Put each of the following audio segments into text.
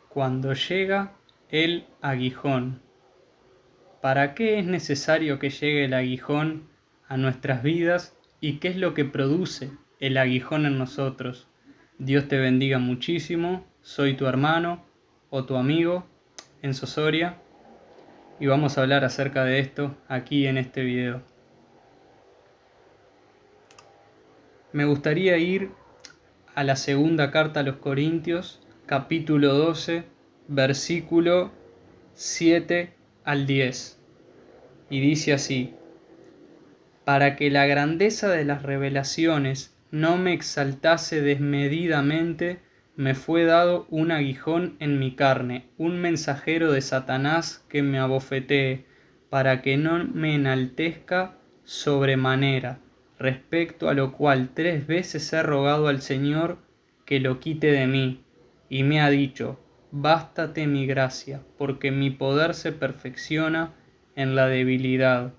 Cuando llega el aguijón. ¿Para qué es necesario que llegue el aguijón a nuestras vidas y qué es lo que produce el aguijón en nosotros? Dios te bendiga muchísimo. Soy tu hermano o tu amigo Enzo Soria y vamos a hablar acerca de esto aquí en este video. Me gustaría ir a la segunda carta a los Corintios, capítulo 12, versículo 7 al 10. Y dice así: para que la grandeza de las revelaciones no me exaltase desmedidamente, me fue dado un aguijón en mi carne, un mensajero de Satanás que me abofetee, para que no me enaltezca sobremanera, respecto a lo cual 3 veces he rogado al Señor que lo quite de mí, y me ha dicho: bástate mi gracia, porque mi poder se perfecciona en la debilidad.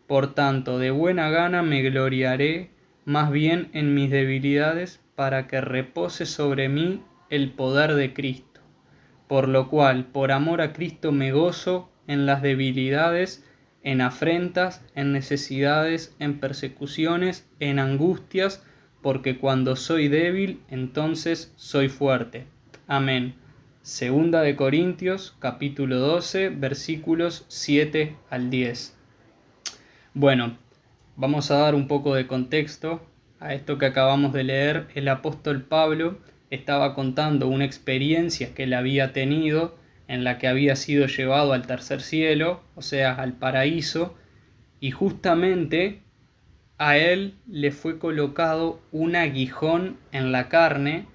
Por tanto, de buena gana me gloriaré más bien en mis debilidades, para que repose sobre mí el poder de Cristo. Por lo cual, por amor a Cristo me gozo en las debilidades, en afrentas, en necesidades, en persecuciones, en angustias, porque cuando soy débil, entonces soy fuerte. Amén. Segunda de Corintios, capítulo 12, versículos 7 al 10. Bueno, vamos a dar un poco de contexto a esto que acabamos de leer. El apóstol Pablo estaba contando una experiencia que él había tenido en la que había sido llevado al tercer cielo, o sea, al paraíso, y justamente a él le fue colocado un aguijón en la carne.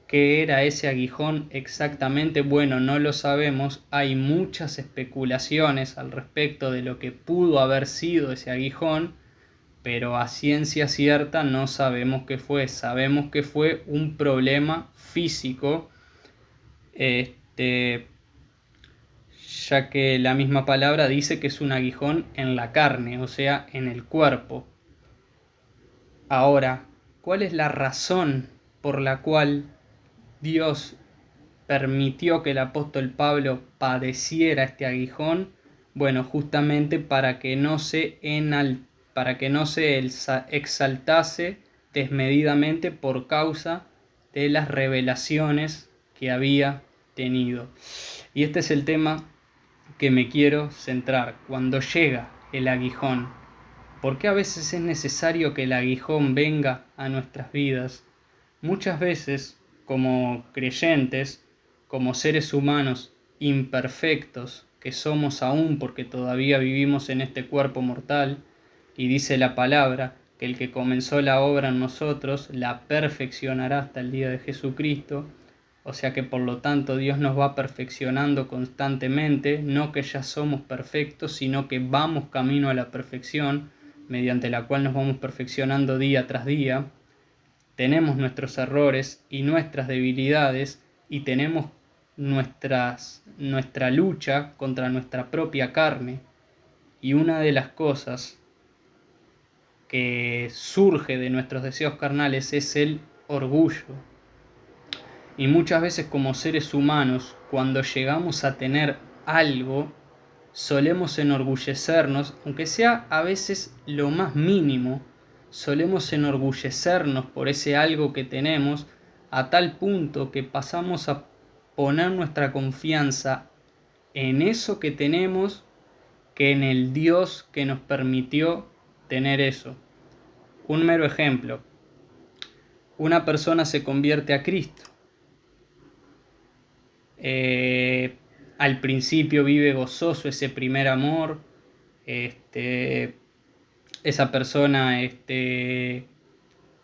¿Qué era ese aguijón exactamente? Bueno, no lo sabemos. Hay muchas especulaciones al respecto de lo que pudo haber sido ese aguijón, pero a ciencia cierta no sabemos qué fue. Sabemos que fue un problema físico, ya que la misma palabra dice que es un aguijón en la carne, o sea, en el cuerpo. Ahora, ¿cuál es la razón por la cual Dios permitió que el apóstol Pablo padeciera este aguijón? Bueno, justamente para que no se exaltase desmedidamente por causa de las revelaciones que había tenido. Y este es el tema que me quiero centrar. Cuando llega el aguijón, ¿por qué a veces es necesario que el aguijón venga a nuestras vidas? Muchas veces, como creyentes, como seres humanos imperfectos que somos aún, porque todavía vivimos en este cuerpo mortal, y dice la palabra que el que comenzó la obra en nosotros la perfeccionará hasta el día de Jesucristo. O sea que por lo tanto Dios nos va perfeccionando constantemente, no que ya somos perfectos, sino que vamos camino a la perfección, mediante la cual nos vamos perfeccionando día tras día. Tenemos nuestros errores y nuestras debilidades, y tenemos nuestra lucha contra nuestra propia carne. Y una de las cosas que surge de nuestros deseos carnales es el orgullo. Y muchas veces como seres humanos, cuando llegamos a tener algo, solemos enorgullecernos, aunque sea a veces lo más mínimo, solemos enorgullecernos por ese algo que tenemos, a tal punto que pasamos a poner nuestra confianza en eso que tenemos que en el Dios que nos permitió tener eso. Un mero ejemplo: una persona se convierte a Cristo. Al principio vive gozoso ese primer amor. Esa persona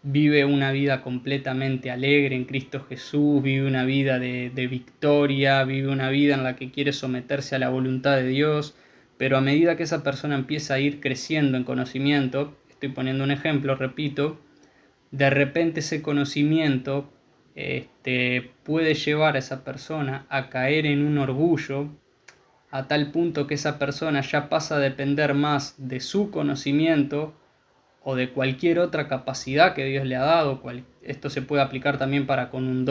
vive una vida completamente alegre en Cristo Jesús, vive una vida de victoria, vive una vida en la que quiere someterse a la voluntad de Dios, pero a medida que esa persona empieza a ir creciendo en conocimiento, estoy poniendo un ejemplo, repito, de repente ese conocimiento puede llevar a esa persona a caer en un orgullo, a tal punto que esa persona ya pasa a depender más de su conocimiento o de cualquier otra capacidad que Dios le ha dado. Esto se puede aplicar también para con un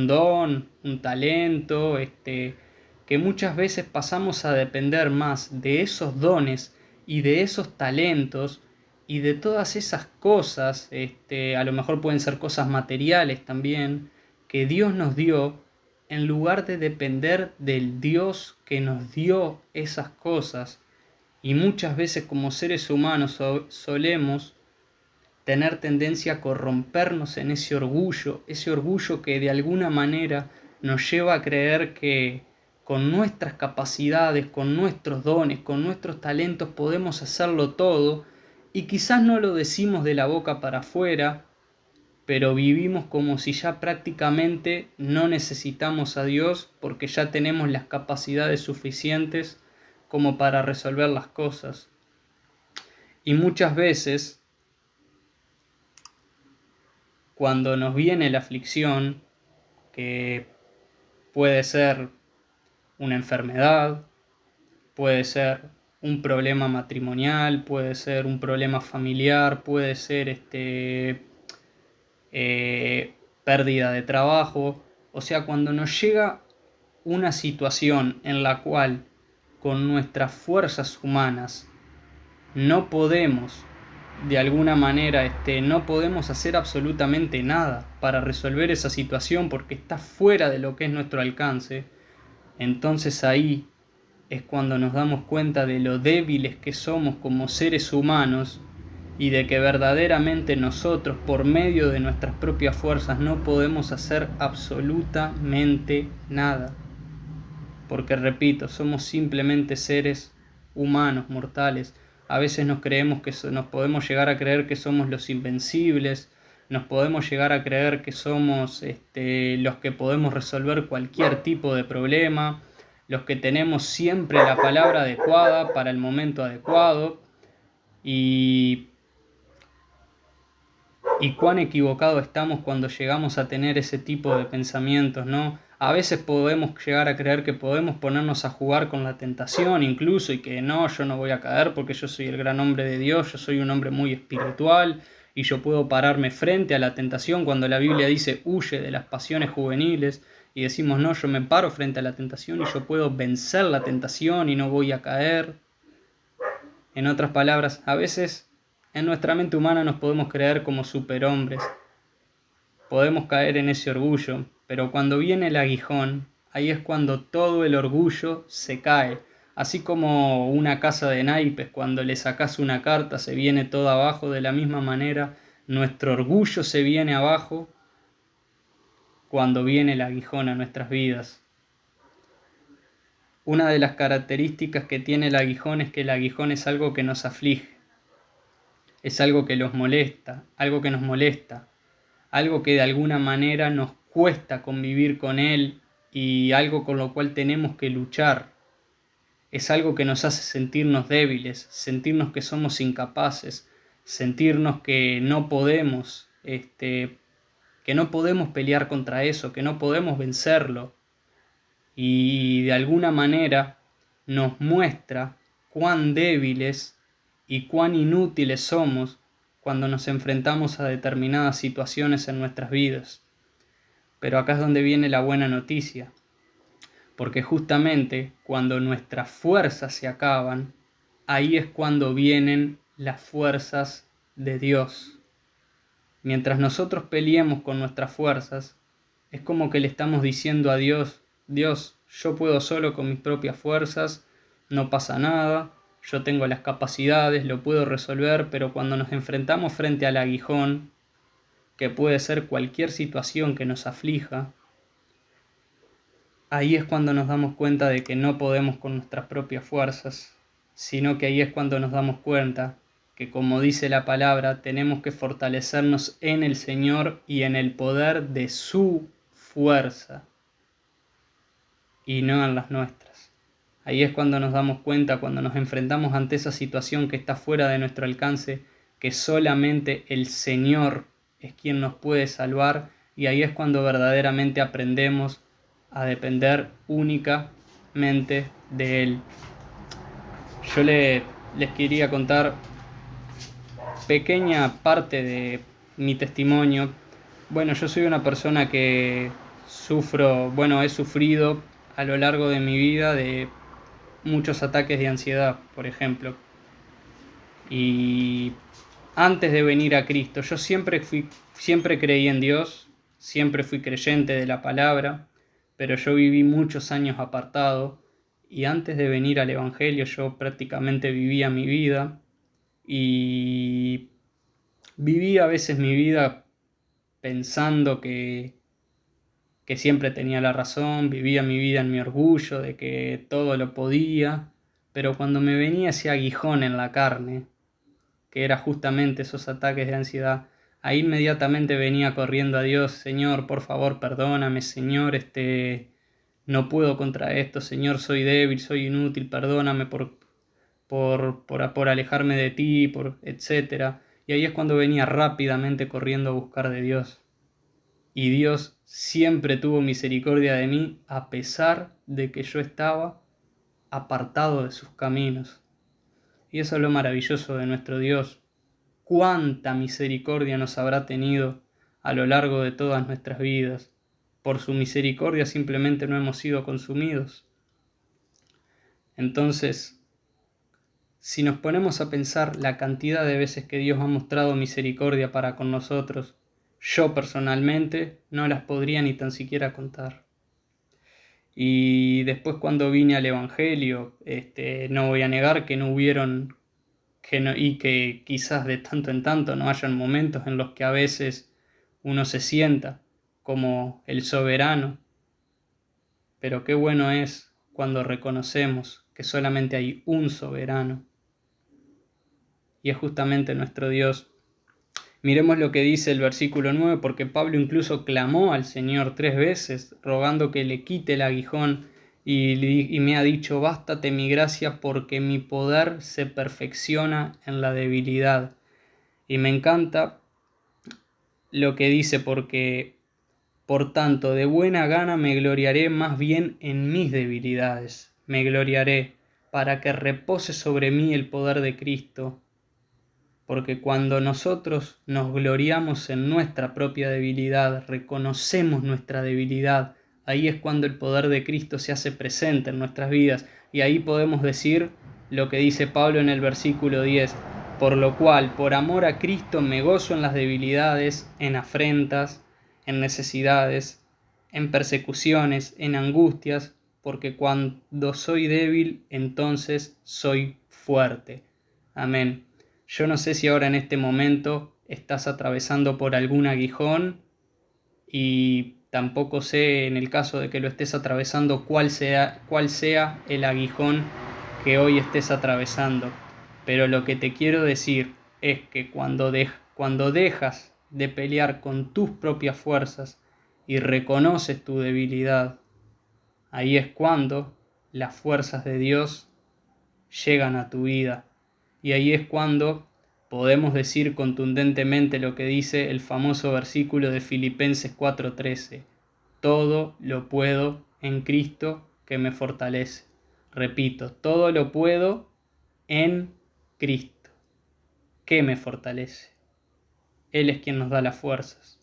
don, un talento, que muchas veces pasamos a depender más de esos dones y de esos talentos y de todas esas cosas, a lo mejor pueden ser cosas materiales también, que Dios nos dio, en lugar de depender del Dios que nos dio esas cosas. Y muchas veces como seres humanos solemos tener tendencia a corrompernos en ese orgullo que de alguna manera nos lleva a creer que con nuestras capacidades, con nuestros dones, con nuestros talentos podemos hacerlo todo, y quizás no lo decimos de la boca para afuera, pero vivimos como si ya prácticamente no necesitamos a Dios porque ya tenemos las capacidades suficientes como para resolver las cosas. Y muchas veces, cuando nos viene la aflicción, que puede ser una enfermedad, puede ser un problema matrimonial, puede ser un problema familiar, puede ser pérdida de trabajo, o sea, cuando nos llega una situación en la cual con nuestras fuerzas humanas no podemos, de alguna manera, no podemos hacer absolutamente nada para resolver esa situación porque está fuera de lo que es nuestro alcance, entonces ahí es cuando nos damos cuenta de lo débiles que somos como seres humanos y de que verdaderamente nosotros, por medio de nuestras propias fuerzas, no podemos hacer absolutamente nada. Porque repito, somos simplemente seres humanos, mortales. A veces nos podemos llegar a creer que somos los invencibles, nos podemos llegar a creer que somos los que podemos resolver cualquier tipo de problema, los que tenemos siempre la palabra adecuada para el momento adecuado, y cuán equivocados estamos cuando llegamos a tener ese tipo de pensamientos, ¿no? A veces podemos llegar a creer que podemos ponernos a jugar con la tentación incluso, y que no, yo no voy a caer porque yo soy el gran hombre de Dios, yo soy un hombre muy espiritual y yo puedo pararme frente a la tentación, cuando la Biblia dice huye de las pasiones juveniles, y decimos no, yo me paro frente a la tentación y yo puedo vencer la tentación y no voy a caer. En otras palabras, a veces en nuestra mente humana nos podemos creer como superhombres, podemos caer en ese orgullo, pero cuando viene el aguijón, ahí es cuando todo el orgullo se cae. Así como una casa de naipes, cuando le sacas una carta se viene todo abajo, de la misma manera nuestro orgullo se viene abajo cuando viene el aguijón a nuestras vidas. Una de las características que tiene el aguijón es que el aguijón es algo que nos aflige, es algo que nos molesta, algo que de alguna manera nos cuesta convivir con él y algo con lo cual tenemos que luchar. Es algo que nos hace sentirnos débiles, sentirnos que somos incapaces, sentirnos que no podemos, que no podemos pelear contra eso, que no podemos vencerlo. Y de alguna manera nos muestra cuán débiles y cuán inútiles somos cuando nos enfrentamos a determinadas situaciones en nuestras vidas. Pero acá es donde viene la buena noticia, porque justamente cuando nuestras fuerzas se acaban, ahí es cuando vienen las fuerzas de Dios. Mientras nosotros peleemos con nuestras fuerzas, es como que le estamos diciendo a Dios, Dios, yo puedo solo con mis propias fuerzas, no pasa nada, yo tengo las capacidades, lo puedo resolver, pero cuando nos enfrentamos frente al aguijón, que puede ser cualquier situación que nos aflija, ahí es cuando nos damos cuenta de que no podemos con nuestras propias fuerzas, sino que ahí es cuando nos damos cuenta que, como dice la palabra, tenemos que fortalecernos en el Señor y en el poder de su fuerza, y no en las nuestras. Ahí es cuando nos damos cuenta, cuando nos enfrentamos ante esa situación que está fuera de nuestro alcance, que solamente el Señor es quien nos puede salvar, y ahí es cuando verdaderamente aprendemos a depender únicamente de Él. Yo les quería contar pequeña parte de mi testimonio. Bueno, yo soy una persona que he sufrido a lo largo de mi vida de muchos ataques de ansiedad, por ejemplo. Y antes de venir a Cristo, yo siempre creí en Dios, siempre fui creyente de la palabra, pero yo viví muchos años apartado y antes de venir al Evangelio yo prácticamente vivía mi vida y vivía a veces mi vida pensando que siempre tenía la razón, vivía mi vida en mi orgullo de que todo lo podía, pero cuando me venía ese aguijón en la carne, que era justamente esos ataques de ansiedad, ahí inmediatamente venía corriendo a Dios: Señor, por favor, perdóname, Señor, no puedo contra esto, Señor, soy débil, soy inútil, perdóname por alejarme de ti, etcétera. Y ahí es cuando venía rápidamente corriendo a buscar de Dios. Y Dios siempre tuvo misericordia de mí a pesar de que yo estaba apartado de sus caminos. Y eso es lo maravilloso de nuestro Dios. Cuánta misericordia nos habrá tenido a lo largo de todas nuestras vidas. Por su misericordia simplemente no hemos sido consumidos. Entonces, si nos ponemos a pensar la cantidad de veces que Dios ha mostrado misericordia para con nosotros, yo personalmente no las podría ni tan siquiera contar. Y después, cuando vine al Evangelio, no voy a negar que no hubieron y que quizás de tanto en tanto no hayan momentos en los que a veces uno se sienta como el soberano, pero qué bueno es cuando reconocemos que solamente hay un soberano y es justamente nuestro Dios. Miremos lo que dice el versículo 9, porque Pablo incluso clamó al Señor 3 veces, rogando que le quite el aguijón, y me ha dicho: bástate mi gracia, porque mi poder se perfecciona en la debilidad. Y me encanta lo que dice: porque por tanto de buena gana me gloriaré más bien en mis debilidades, me gloriaré para que repose sobre mí el poder de Cristo. Porque cuando nosotros nos gloriamos en nuestra propia debilidad, reconocemos nuestra debilidad, ahí es cuando el poder de Cristo se hace presente en nuestras vidas. Y ahí podemos decir lo que dice Pablo en el versículo 10: por lo cual, por amor a Cristo, me gozo en las debilidades, en afrentas, en necesidades, en persecuciones, en angustias, porque cuando soy débil, entonces soy fuerte. Amén. Yo no sé si ahora en este momento estás atravesando por algún aguijón y tampoco sé, en el caso de que lo estés atravesando, cuál sea el aguijón que hoy estés atravesando. Pero lo que te quiero decir es que cuando dejas de pelear con tus propias fuerzas y reconoces tu debilidad, ahí es cuando las fuerzas de Dios llegan a tu vida. Y ahí es cuando podemos decir contundentemente lo que dice el famoso versículo de Filipenses 4:13: todo lo puedo en Cristo que me fortalece. Repito, todo lo puedo en Cristo que me fortalece. Él es quien nos da las fuerzas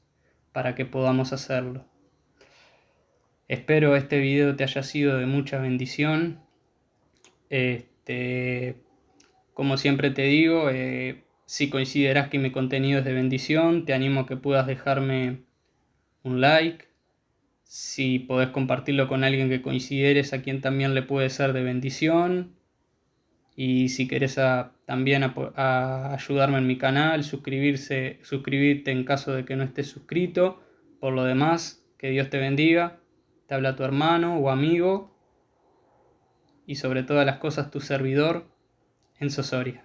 para que podamos hacerlo. Espero este video te haya sido de mucha bendición. Como siempre te digo, si consideras que mi contenido es de bendición, te animo a que puedas dejarme un like. Si podés compartirlo con alguien que consideres a quien también le puede ser de bendición. Y si querés también a ayudarme en mi canal, suscribirte en caso de que no estés suscrito. Por lo demás, que Dios te bendiga. Te habla tu hermano o amigo. Y sobre todas las cosas, tu servidor, Enzo Soria.